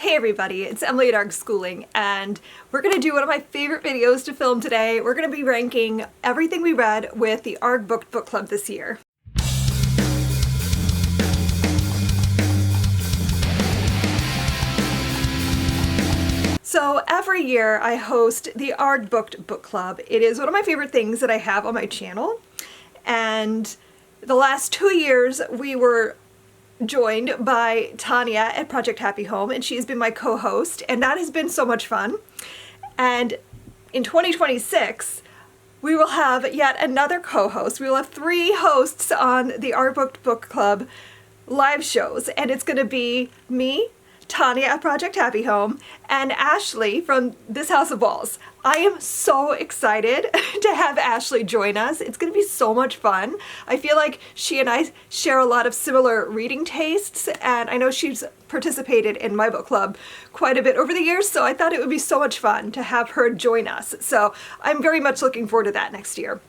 Hey everybody, it's Emily at Arrrgh Schooling, and we're going to do one of my favorite videos to film today. We're going to be ranking everything we read with the Arrrgh Book Club this year. So every year I host the Arrrgh Book Club. It is one of my favorite things that I have on my channel, and the last 2 years we were joined by Tanya at Project Happy Home, and she's been my co-host, and that has been so much fun. And in 2026 we will have yet another co-host. We will have 3 hosts on the Arrrgh Book Club live shows, and it's going to be me, Tanya at Project Happy Home, and Ashley from This House of Balls. I am so excited to have Ashley join us. It's going to be so much fun. I feel like she and I share a lot of similar reading tastes, and I know she's participated in my book club quite a bit over the years, so I thought it would be so much fun to have her join us. So I'm very much looking forward to that next year.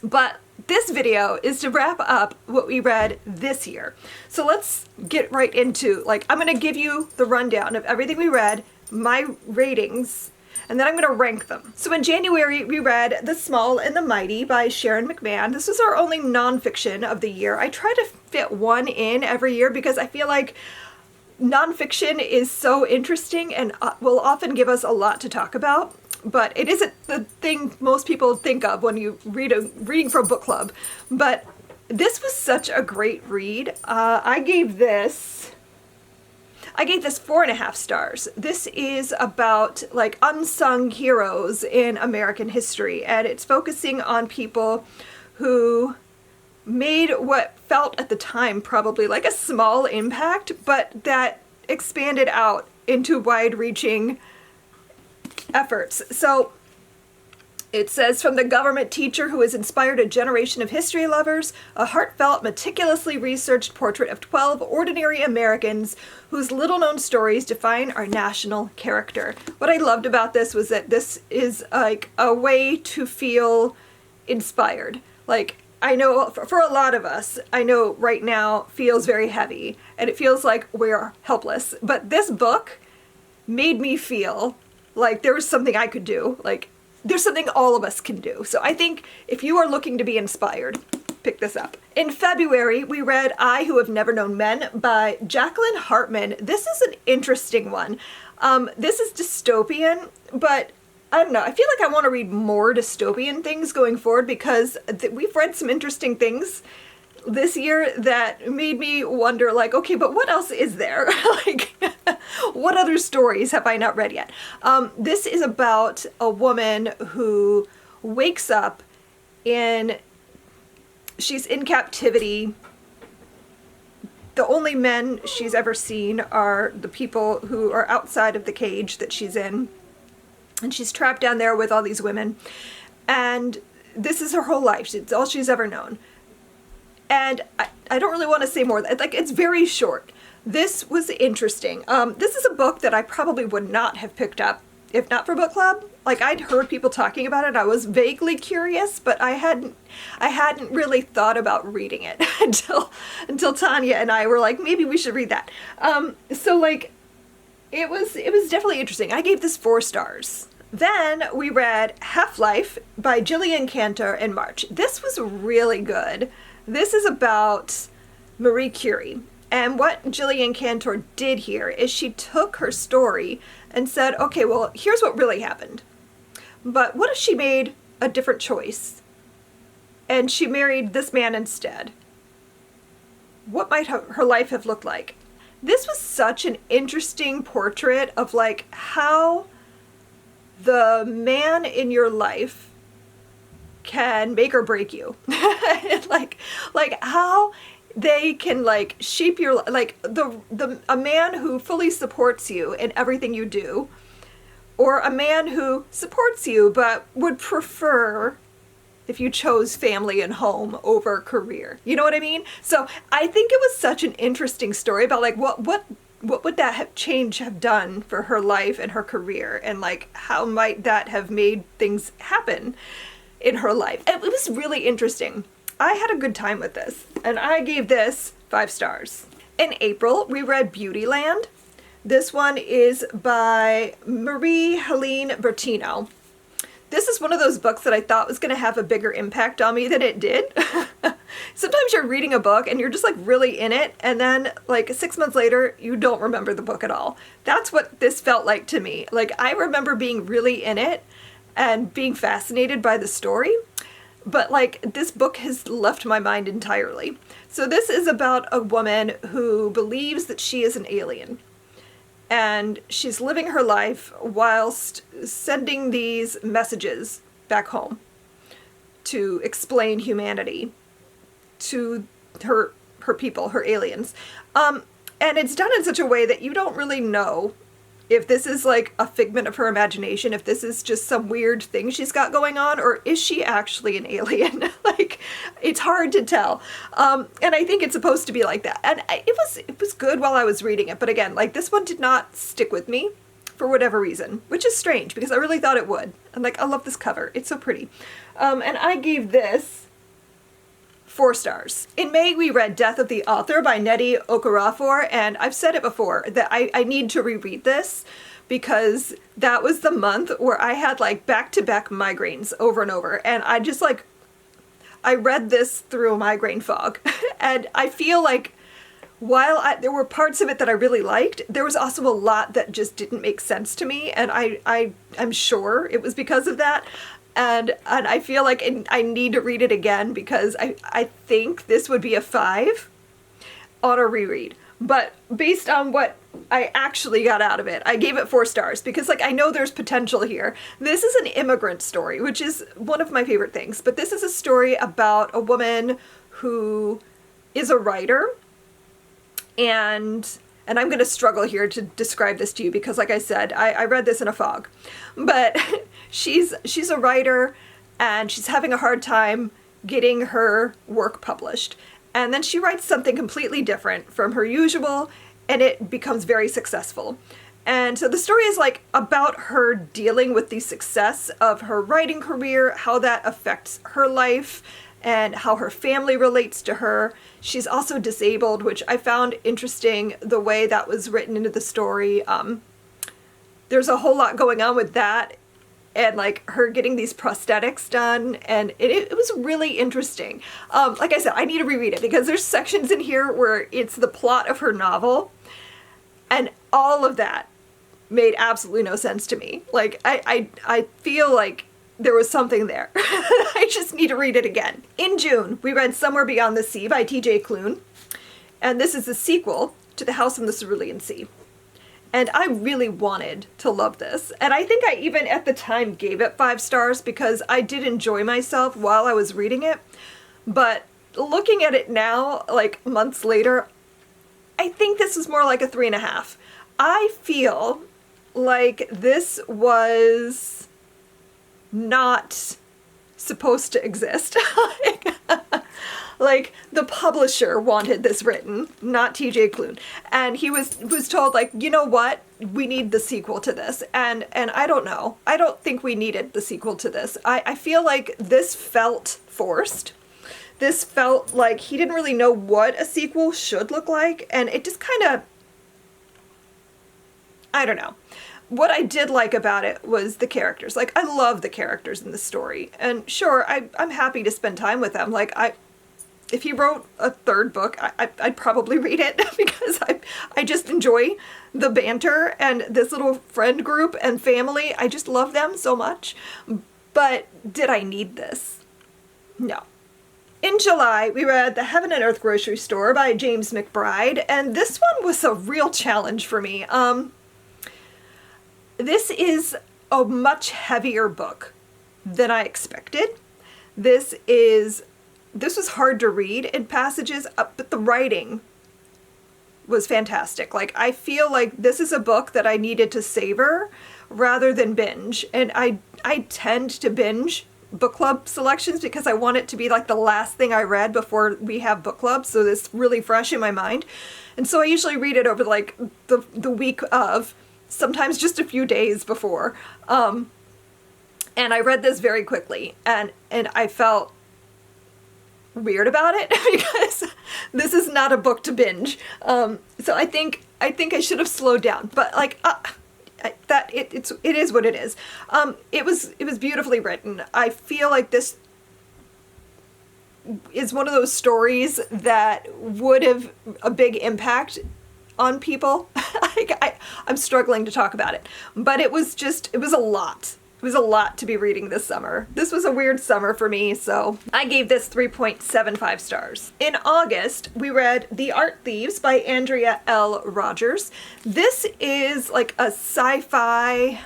But this video is to wrap up what we read this year. So let's get right into, I'm going to give you the rundown of everything we read, my ratings, and then I'm going to rank them. So in January, we read The Small and the Mighty by Sharon McMahon. This was our only nonfiction of the year. I try to fit one in every year because I feel like nonfiction is so interesting and will often give us a lot to talk about. But it isn't the thing most people think of when you reading for a book club. But this was such a great read. I gave this 4.5 stars. This is about unsung heroes in American history, and it's focusing on people who made what felt at the time probably like a small impact, but that expanded out into wide-reaching efforts. So it says, from the government teacher who has inspired a generation of history lovers, a heartfelt, meticulously researched portrait of 12 ordinary Americans whose little-known stories define our national character. What I loved about this was that this is a way to feel inspired. I know for a lot of us, I know right now feels very heavy, and it feels like we're helpless. But this book made me feel like there was something I could do. There's something all of us can do. So I think if you are looking to be inspired, pick this up. In February, we read I Who Have Never Known Men by Jacqueline Hartman. This is an interesting one. This is dystopian, but I don't know. I feel like I want to read more dystopian things going forward because we've read some interesting things this year that made me wonder, okay, but what else is there? What other stories have I not read yet? This is about a woman who wakes up she's in captivity. The only men she's ever seen are the people who are outside of the cage that she's in. And she's trapped down there with all these women. And this is her whole life. It's all she's ever known. And I don't really want to say more. It's very short. This was interesting. This is a book that I probably would not have picked up if not for book club. I'd heard people talking about it. I was vaguely curious, but I hadn't really thought about reading it until Tanya and I were like, maybe we should read that. It was definitely interesting. I gave this 4 stars. Then we read Half-Life by Jillian Cantor in March. This was really good. This is about Marie Curie. And what Jillian Cantor did here is she took her story and said, okay, well, here's what really happened. But what if she made a different choice and she married this man instead? What might her life have looked like? This was such an interesting portrait of how the man in your life can make or break you. How they can shape your a man who fully supports you in everything you do, or a man who supports you but would prefer if you chose family and home over career. You know what I mean? So I think it was such an interesting story about what would that change have done for her life and her career, and how might that have made things happen in her life. And it was really interesting. I had a good time with this, and I gave this 5 stars. In April, we read Beautyland This one is by Marie-Helene Bertino. This is one of those books that I thought was going to have a bigger impact on me than it did. Sometimes you're reading a book and you're just like really in it, and then like 6 months later, you don't remember the book at all. That's what this felt like to me. Like, I remember being really in it and being fascinated by the story, but like this book has left my mind entirely. So this is about a woman who believes that she is an alien. And she's living her life whilst sending these messages back home to explain humanity to her people, her aliens. And it's done in such a way that you don't really know if this is like a figment of her imagination, if this is just some weird thing she's got going on, or is she actually an alien? Like, it's hard to tell. And I think it's supposed to be like that. And it was good while I was reading it. But again, like, this one did not stick with me for whatever reason, which is strange because I really thought it would. And like, I love this cover. It's so pretty. And I gave this 4 stars. In May, we read Death of the Author by Nnedi Okorafor, and I've said it before that I need to reread this because that was the month where I had like back-to-back migraines over and over, and I just like, I read this through a migraine fog. And I feel like while there were parts of it that I really liked, there was also a lot that just didn't make sense to me, and I'm sure it was because of that. And I feel like I need to read it again because I think this would be a 5 on a reread. But based on what I actually got out of it, I gave it 4 stars because like, I know there's potential here. This is an immigrant story, which is one of my favorite things. But this is a story about a woman who is a writer, and I'm going to struggle here to describe this to you because, like I said, I read this in a fog. But she's a writer, and she's having a hard time getting her work published. And then she writes something completely different from her usual, and it becomes very successful. And so the story is like about her dealing with the success of her writing career, how that affects her life, and how her family relates to her. She's also disabled, which I found interesting, the way that was written into the story. There's a whole lot going on with that, and like her getting these prosthetics done, and it was really interesting. Like I said, I need to reread it because there's sections in here where it's the plot of her novel, and all of that made absolutely no sense to me. Like, I feel like there was something there. I just need to read it again. In June, we read Somewhere Beyond the Sea by T.J. Klune, and this is the sequel to The House on the Cerulean Sea. And I really wanted to love this. And I think I even at the time gave it 5 stars because I did enjoy myself while I was reading it. But looking at it now, like months later, I think this is more like a 3.5. I feel like this was not supposed to exist. Like, the publisher wanted this written, not T.J. Klune. And he was told, like, you know what? We need the sequel to this. And I don't know. I don't think we needed the sequel to this. I feel like this felt forced. This felt like he didn't really know what a sequel should look like. And it just kind of, I don't know. What I did like about it was the characters. Like, I love the characters in the story. And sure, I'm happy to spend time with them. Like, if he wrote a 3rd book, I'd probably read it because I just enjoy the banter and this little friend group and family. I just love them so much. But did I need this? No. In July, we read The Heaven and Earth Grocery Store by James McBride, and this one was a real challenge for me. This is a much heavier book than I expected. This was hard to read in passages, but the writing was fantastic. Like, I feel like this is a book that I needed to savor rather than binge. And I tend to binge book club selections because I want it to be like the last thing I read before we have book club, so it's really fresh in my mind. And so I usually read it over like the week of, sometimes just a few days before. And I read this very quickly, and I felt weird about it because this is not a book to binge. So I think I think I should have slowed down, but like, it is what it is. It was beautifully written. I feel like this is one of those stories that would have a big impact on people. I'm struggling to talk about it, but it was a lot. It was a lot to be reading this summer. This was a weird summer for me, so I gave this 3.75 stars. In August, we read The Art Thieves by Andrea L. Rogers. This is like a sci-fi,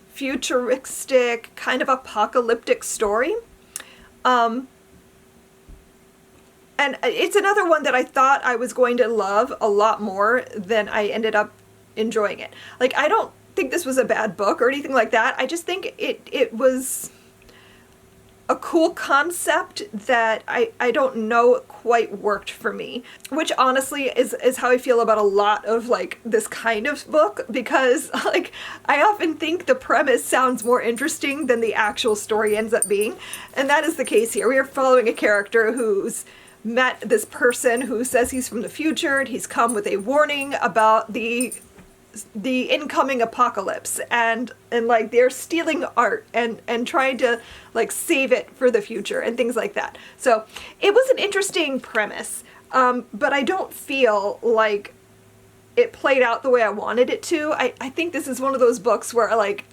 futuristic, kind of apocalyptic story. And it's another one that I thought I was going to love a lot more than I ended up enjoying it. Like, I don't think this was a bad book or anything like that. I just think it was a cool concept that I don't know quite worked for me, which honestly is how I feel about a lot of like this kind of book, because like I often think the premise sounds more interesting than the actual story ends up being, and that is the case here. We are following a character who's met this person who says he's from the future, and he's come with a warning about the incoming apocalypse, and like they're stealing art and trying to like save it for the future and things like that. So it was an interesting premise, but I don't feel like it played out the way I wanted it to. I think this is one of those books where like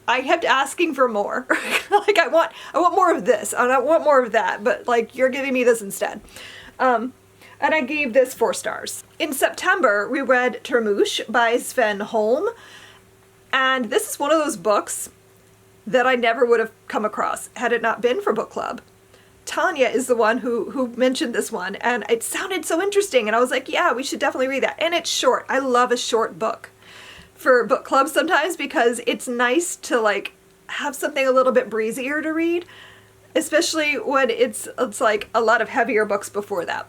I kept asking for more. Like I want more of this and I want more of that, but like you're giving me this instead. And I gave this 4 stars. In September, we read Termouche by Sven Holm. And this is one of those books that I never would have come across had it not been for book club. Tanya is the one who mentioned this one, and it sounded so interesting. And I was like, yeah, we should definitely read that. And it's short. I love a short book for book club sometimes, because it's nice to like have something a little bit breezier to read, especially when it's like a lot of heavier books before that.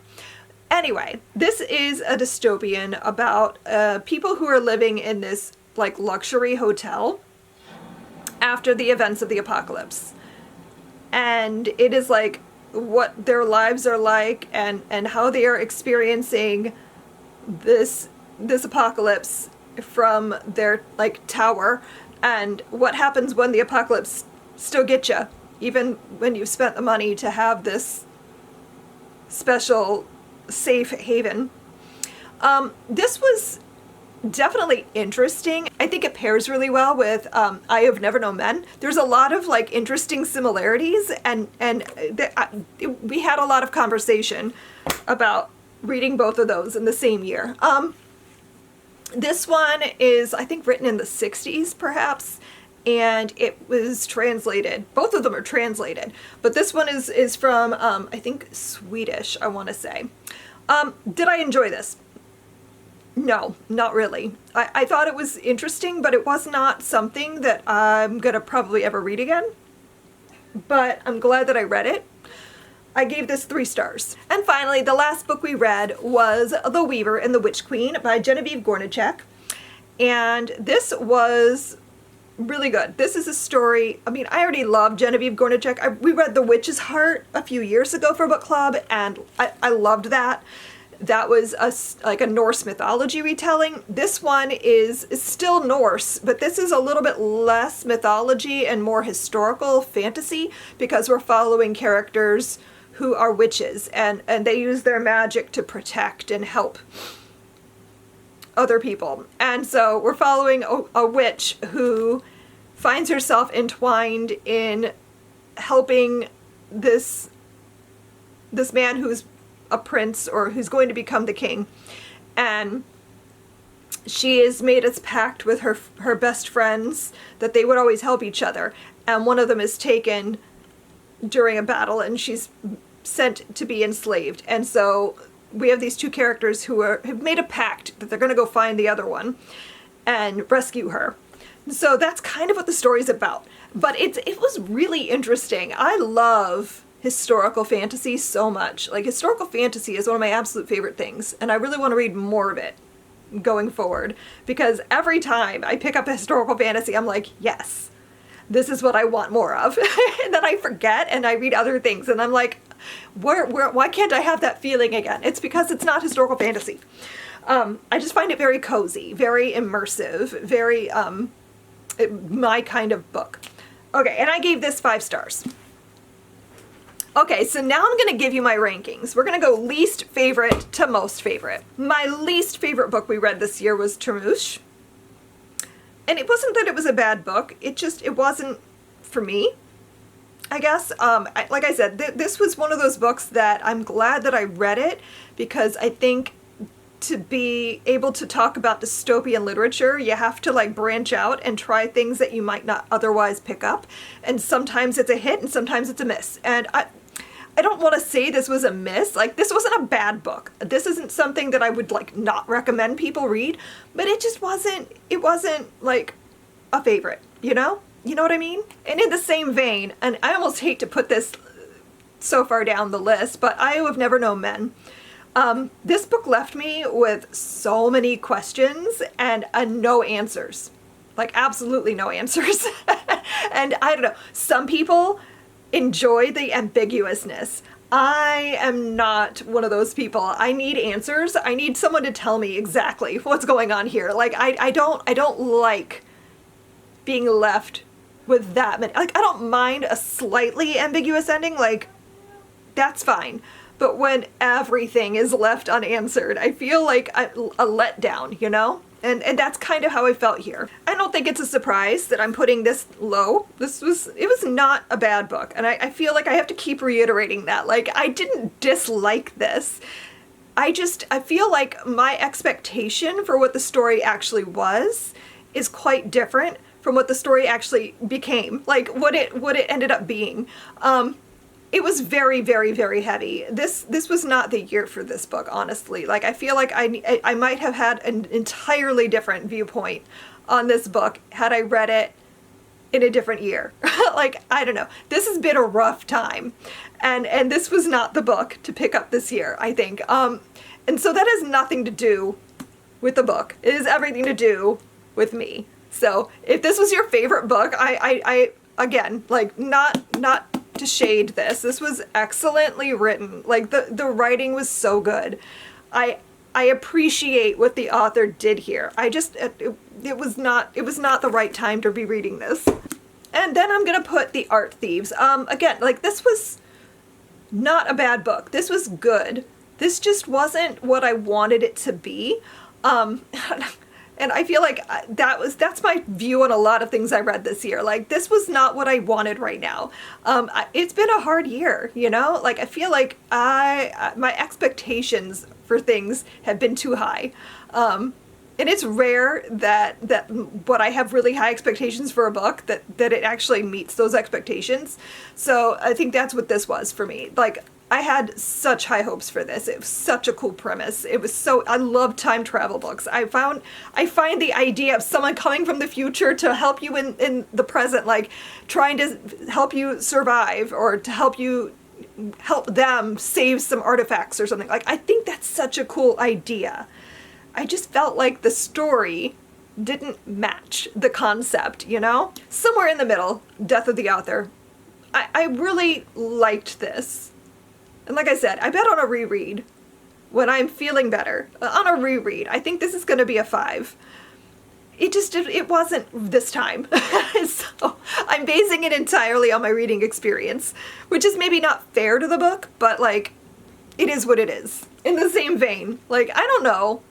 Anyway, this is a dystopian about people who are living in this like luxury hotel after the events of the apocalypse. And it is like what their lives are like and how they are experiencing this apocalypse from their like tower, and what happens when the apocalypse still gets you, even when you've spent the money to have this special safe haven. This was definitely interesting. I think it pairs really well with I Have Never Known Men. There's a lot of like interesting similarities, and we had a lot of conversation about reading both of those in the same year. This one is, I think, written in the 60s perhaps, and it was translated. Both of them are translated, but this one is from I think Swedish, I want to say. Did I enjoy this? No, not really. I thought it was interesting, but it was not something that I'm gonna probably ever read again. But I'm glad that I read it. I gave this 3 stars. And finally, the last book we read was The Weaver and the Witch Queen by Genevieve Gornichek. And this was really good. This is a story, I mean, I already love Genevieve Gornichek. We read The Witch's Heart a few years ago for book club, and I loved that. That was like a Norse mythology retelling. This one is still Norse, but this is a little bit less mythology and more historical fantasy, because we're following characters who are witches, and they use their magic to protect and help other people. And so we're following a witch who finds herself entwined in helping this man who's a prince, or who's going to become the king. And she has made a pact with her best friends that they would always help each other. And one of them is taken during a battle, and she's sent to be enslaved. And so we have these 2 characters who have made a pact that they're going to go find the other one and rescue her. So that's kind of what the story's about. But it was really interesting. I love historical fantasy so much. Like, historical fantasy is one of my absolute favorite things, and I really want to read more of it going forward, because every time I pick up a historical fantasy, I'm like, yes, this is what I want more of. And then I forget and I read other things, and I'm like, why can't I have that feeling again? It's because it's not historical fantasy. I just find it very cozy, very immersive, very my kind of book. Okay, and I gave this 5 stars. Okay, so now I'm going to give you my rankings. We're going to go least favorite to most favorite. My least favorite book we read this year was Arrrgh. And it wasn't that it was a bad book, it wasn't for me, I guess. Like I said, this was one of those books that I'm glad that I read it, because I think to be able to talk about dystopian literature, you have to like branch out and try things that you might not otherwise pick up. And sometimes it's a hit and sometimes it's a miss. And I don't want to say this was a miss. Like, this wasn't a bad book. This isn't something that I would like not recommend people read, but it just wasn't like a favorite, you know? You know what I mean? And in the same vein, and I almost hate to put this so far down the list, but I Who Have Never Known Men. This book left me with so many questions and no answers. Like, absolutely no answers. And I don't know, some people enjoy the ambiguousness. I am not one of those people. I need answers. I need someone to tell me exactly what's going on here. Like, I don't like being left with that many. Like, I don't mind a slightly ambiguous ending. Like, that's fine. But when everything is left unanswered, I feel like a letdown, you know? And that's kind of how I felt here. I don't think it's a surprise that I'm putting this low. It was not a bad book. And I feel like I have to keep reiterating that. Like, I didn't dislike this. I feel like my expectation for what the story actually was is quite different from what the story actually became. Like, what it ended up being. It was very, very, very heavy. This was not the year for this book, honestly. Like, I feel like I might have had an entirely different viewpoint on this book had I read it in a different year. Like, I don't know. This has been a rough time. And this was not the book to pick up this year, I think. And so that has nothing to do with the book. It has everything to do with me. So if this was your favorite book, I again, like, not to shade this was excellently written. Like, the writing was so good. I appreciate what the author did here. It was not the right time to be reading this. And then I'm gonna put The Art Thieves. Again, like, this was not a bad book. This was good. This just wasn't what I wanted it to be. And I feel like that's my view on a lot of things I read this year. Like, this was not what I wanted right now. It's been a hard year, you know? Like, I feel like my expectations for things have been too high. And it's rare that when I have really high expectations for a book, that it actually meets those expectations. So I think that's what this was for me. Like, I had such high hopes for this. It was such a cool premise. I love time travel books. I find the idea of someone coming from the future to help you in the present, like trying to help you survive or to help them save some artifacts or something. Like, I think that's such a cool idea. I just felt like the story didn't match the concept, you know? Somewhere in the middle, Death of the Author. I really liked this. And like I said, I bet on a reread, when I'm feeling better, on a reread, I think this is going to be a 5. It wasn't this time. So I'm basing it entirely on my reading experience, which is maybe not fair to the book, but like, it is what it is. In the same vein, like, I don't know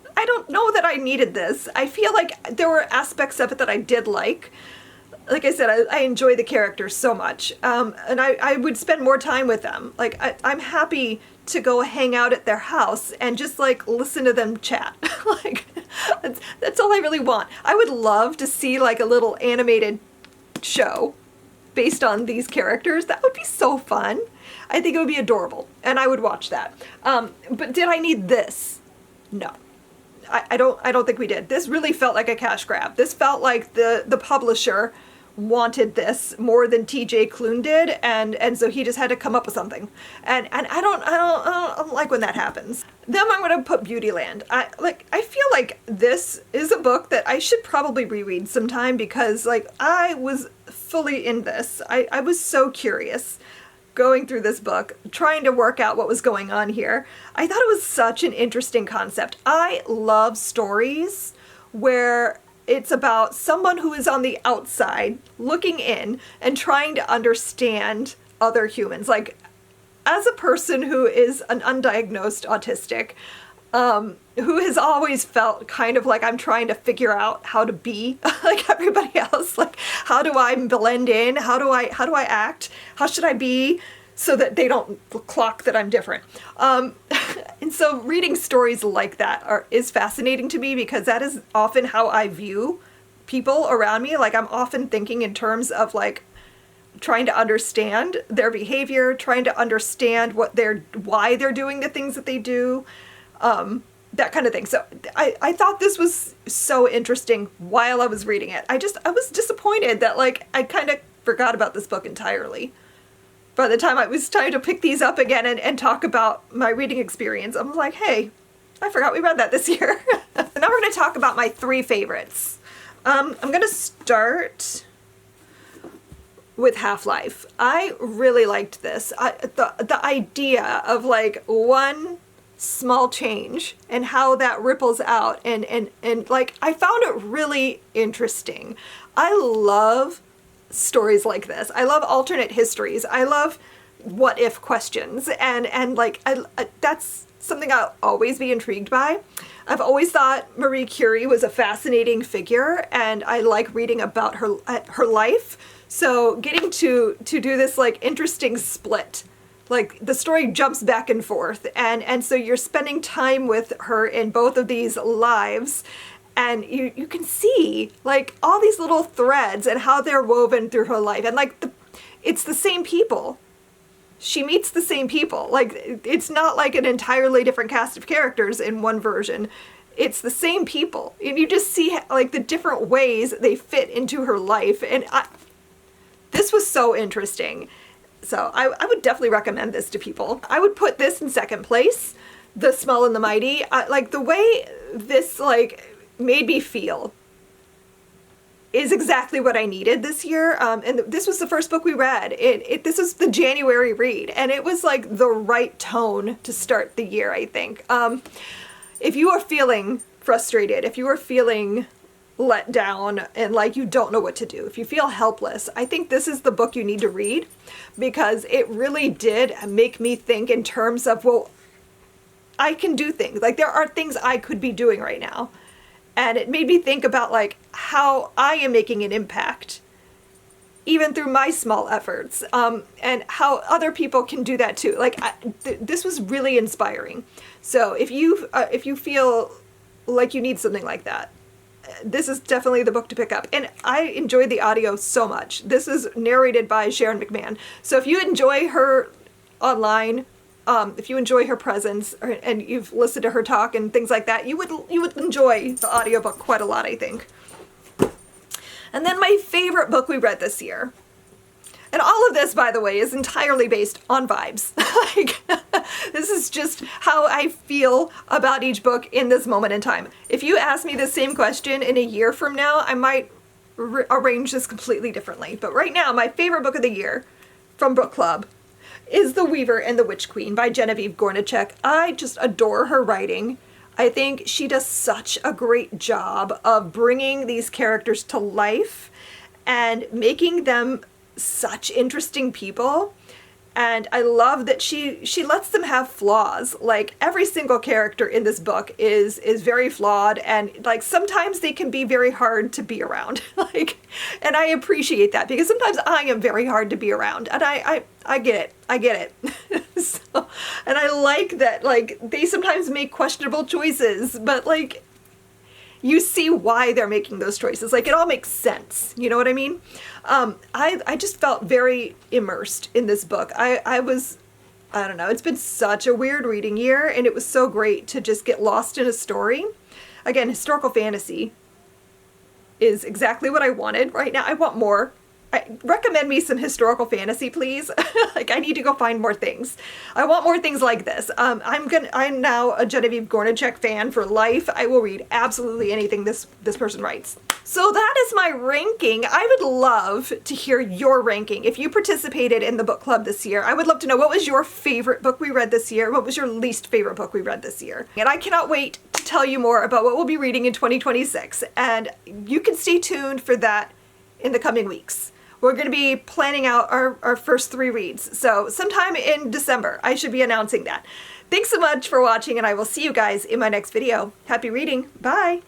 that I needed this. I feel like there were aspects of it that I did like. Like I said, I enjoy the characters so much, and I would spend more time with them. Like, I'm happy to go hang out at their house and just, like, listen to them chat. Like, that's all I really want. I would love to see, like, a little animated show based on these characters. That would be so fun. I think it would be adorable, and I would watch that. But did I need this? No. I don't think we did. This really felt like a cash grab. This felt like the publisher wanted this more than TJ Klune did, and so he just had to come up with something. And I don't like when that happens. Then I'm gonna put Beautyland. I feel like this is a book that I should probably reread sometime, because like, I was fully in this. I was so curious. going through this book, trying to work out what was going on here, I thought it was such an interesting concept. I love stories where it's about someone who is on the outside looking in and trying to understand other humans. Like, as a person who is an undiagnosed autistic, who has always felt kind of like I'm trying to figure out how to be like everybody else. Like, how do I blend in? How do I act? How should I be so that they don't clock that I'm different? And so reading stories like that is fascinating to me, because that is often how I view people around me. Like, I'm often thinking in terms of like trying to understand their behavior, trying to understand why they're doing the things that they do. That kind of thing. So I thought this was so interesting while I was reading it. I was disappointed that like I kind of forgot about this book entirely. By the time I was trying to pick these up again and talk about my reading experience, I was like, hey, I forgot we read that this year. Now we're going to talk about my 3 favorites. I'm going to start with Half-Life. I really liked this. The idea of like one small change and how that ripples out and like I found it really interesting. I love stories like this. I love alternate histories. I love what if questions and like I that's something I'll always be intrigued by. I've always thought Marie Curie was a fascinating figure, and I like reading about her life. So getting to do this like interesting split, like the story jumps back and forth, and so you're spending time with her in both of these lives, and you can see like all these little threads and how they're woven through her life, and like it's the same people. She meets the same people. Like, it's not like an entirely different cast of characters in one version. It's the same people, and you just see like the different ways they fit into her life, and this was so interesting. So I would definitely recommend this to people. I would put this in second place, The Small and the Mighty. Like, the way this like made me feel is exactly what I needed this year. And this was the first book we read. This was the January read, and it was like the right tone to start the year, I think. If you are feeling frustrated, if you are feeling let down and like you don't know what to do, if you feel helpless, I think this is the book you need to read, because it really did make me think in terms of, well, I can do things. Like, there are things I could be doing right now. And it made me think about like how I am making an impact, even through my small efforts, and how other people can do that too. Like, this was really inspiring. So if you feel like you need something like that, this is definitely the book to pick up. And I enjoyed the audio so much. This is narrated by Sharon McMahon. So if you enjoy her online, if you enjoy her presence, and you've listened to her talk and things like that, you would enjoy the audiobook quite a lot, I think. And then my favorite book we read this year. And all of this, by the way, is entirely based on vibes. Like, this is just how I feel about each book in this moment in time. If you ask me the same question in a year from now, I might arrange this completely differently. But right now, my favorite book of the year from Book Club is The Weaver and the Witch Queen by Genevieve Gornichek. I just adore her writing. I think she does such a great job of bringing these characters to life and making them such interesting people. And I love that she lets them have flaws. Like, every single character in this book is very flawed, and like sometimes they can be very hard to be around. Like, and I appreciate that, because sometimes I am very hard to be around, and I get it. So, and I like that, like, they sometimes make questionable choices, but like, you see why they're making those choices. Like, it all makes sense. You know what I mean? I just felt very immersed in this book. I don't know, it's been such a weird reading year, and it was so great to just get lost in a story. Again, historical fantasy is exactly what I wanted right now. I want more. recommend me some historical fantasy, please. Like, I need to go find more things. I want more things like this. I'm now a Genevieve Gornichek fan for life. I will read absolutely anything this person writes. So that is my ranking. I would love to hear your ranking. If you participated in the book club this year, I would love to know, what was your favorite book we read this year? What was your least favorite book we read this year? And I cannot wait to tell you more about what we'll be reading in 2026. And you can stay tuned for that in the coming weeks. We're going to be planning out our first 3 reads. So sometime in December, I should be announcing that. Thanks so much for watching, and I will see you guys in my next video. Happy reading. Bye.